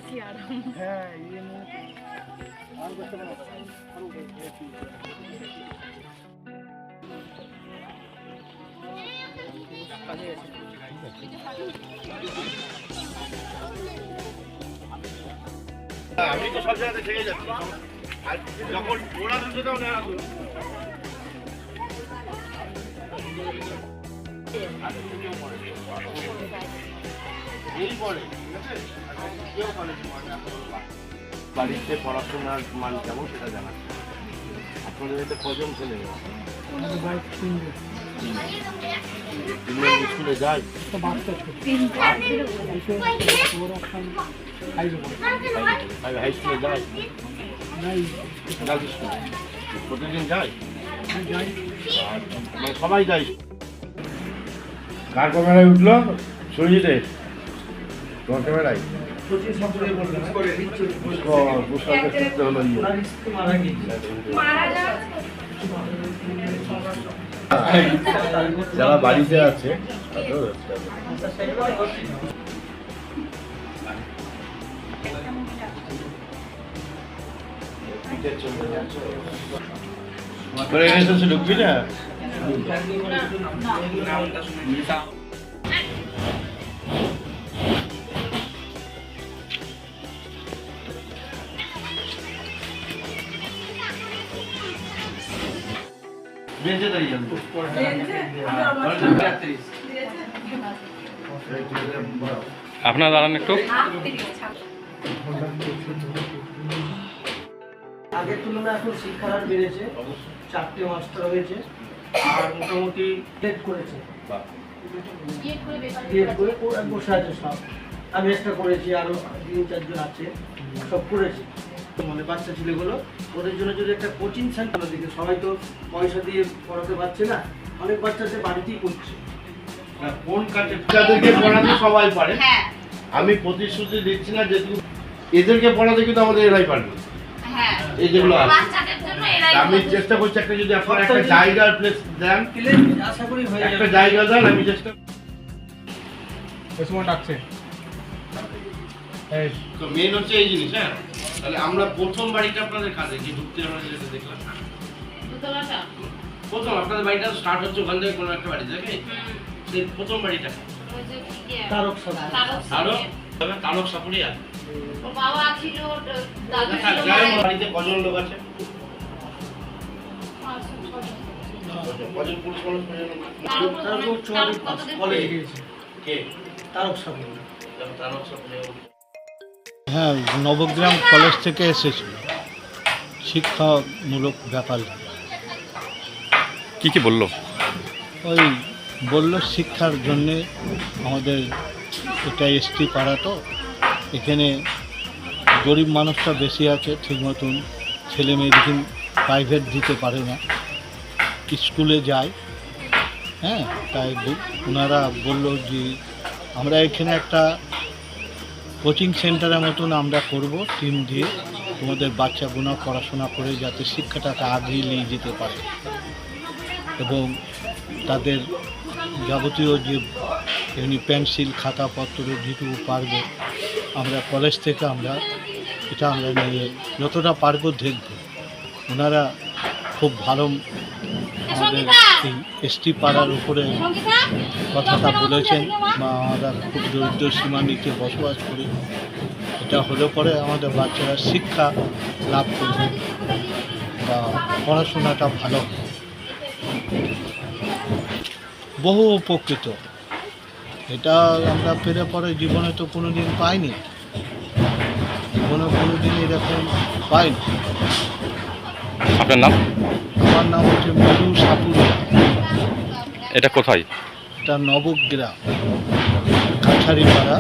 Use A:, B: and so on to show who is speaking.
A: কি আরাম।
B: হ্যাঁ আর করতে পারো
C: আমি তো সব জায়গাতে থেকে যাচ্ছি আর যখন ওরা দুটো দাও না বাড়িতে পড়াশোনার মান কেমন সেটা জানাচ্ছে আপনাদের এতে কজন ছেলে স্কুলে যায় হাই স্কুলে যায় প্রতিদিন যায় মানে সবাই যায় কার ক্যামেরায় উঠলো সঞ্জিতের তোমার ক্যামেরায় যারা বাড়িতে আছে ঢুকবি না বেঁচে দাঁড়িয়ে
D: আপনার দাঁড়ান একটু
B: আগের তুলনায় এখন শিক্ষার হার বেড়েছে 4টে মাস্টার হয়েছে আর মোটামুটি টেট করেছে বসে আছে সব আমি একটা করেছি আরো 3-4 জন আছে সব করেছি মানে বাচ্চা ছেলেগুলো ওদের জন্য যদি একটা কোচিং সেন্টার দিকে সবাই তো পয়সা দিয়ে পড়াতে পারছে না অনেক বাচ্চাদের বাড়িতেই করছে
C: কোন কাজে যাদেরকে পড়াতে সবাই পারে আমি প্রতিশ্রুতি দিচ্ছি না যে এদেরকে পড়াতে কিন্তু আমাদের এরাই পারবে এই যেগুলো আমি চেষ্টা করছি একটা যদি আপনারা একটা জায়গার প্লেস দেন
B: আশা করি হয়ে
C: একটা জায়গা দেন আমি চেষ্টা
B: ডাকছে
C: তো মেন হচ্ছে এই জিনিস হ্যাঁ তাহলে আমরা প্রথম বাড়িটা আপনাদের কাছে কি ঢুকতে আমরা যেটা দেখলাম প্রথম আপনাদের বাড়িটা স্টার্ট হচ্ছে ওখান থেকে কোনো একটা বাড়ি থেকে সেই প্রথম বাড়িটা
B: তারক
C: তারক সাপুরিয়া
A: বাবা ছিল
C: বাড়িতে কজন লোক আছে কজন পুরুষ মানুষ
B: কলেজে গিয়েছে
C: কে
B: তারক সাপুরিয়া
C: তারক সাপুরিয়া
E: হ্যাঁ নবগ্রাম কলেজ থেকে এসেছিল শিক্ষামূলক ব্যাপার
D: কি বললো
E: ওই বলল শিক্ষার জন্যে আমাদের এটা এসটি পাড়া তো এখানে গরিব মানুষটা বেশি আছে ঠিক মতন ছেলে মেয়েদের প্রাইভেট দিতে পারে না স্কুলে যায় হ্যাঁ তাই ওনারা বলল যে আমরা এখানে একটা কোচিং সেন্টারের মতন আমরা করব টিম দিয়ে তোমাদের বাচ্চাগুলো পড়াশোনা করে যাতে শিক্ষাটাকে আগিয়ে নিয়ে যেতে পারে এবং তাদের যাবতীয় যে এমনি পেন্সিল খাতাপত্র যেটুকু পারবো আমরা কলেজ থেকে আমরা নিয়ে যতটা পারবো দেখব ওনারা খুব ভালো আমাদের এই এসটি পাড়ার উপরে কথাটা বলেছেন বা আমরা খুব দরিদ্র সীমার নিচে বসবাস করি এটা হলে পরে আমাদের বাচ্চারা শিক্ষা লাভ করবে বা পড়াশোনাটা ভালো বহু উপকৃত এটা আমরা পেরে পরে জীবনে তো কোনো দিন পাইনি কোনো দিন এরকম পাইনি
D: আপনার নাম
E: আমার নাম হচ্ছে মধু সাপুরিয়া
D: এটা কোথায়
E: এটা নবগ্রাম কাছারিপাড়া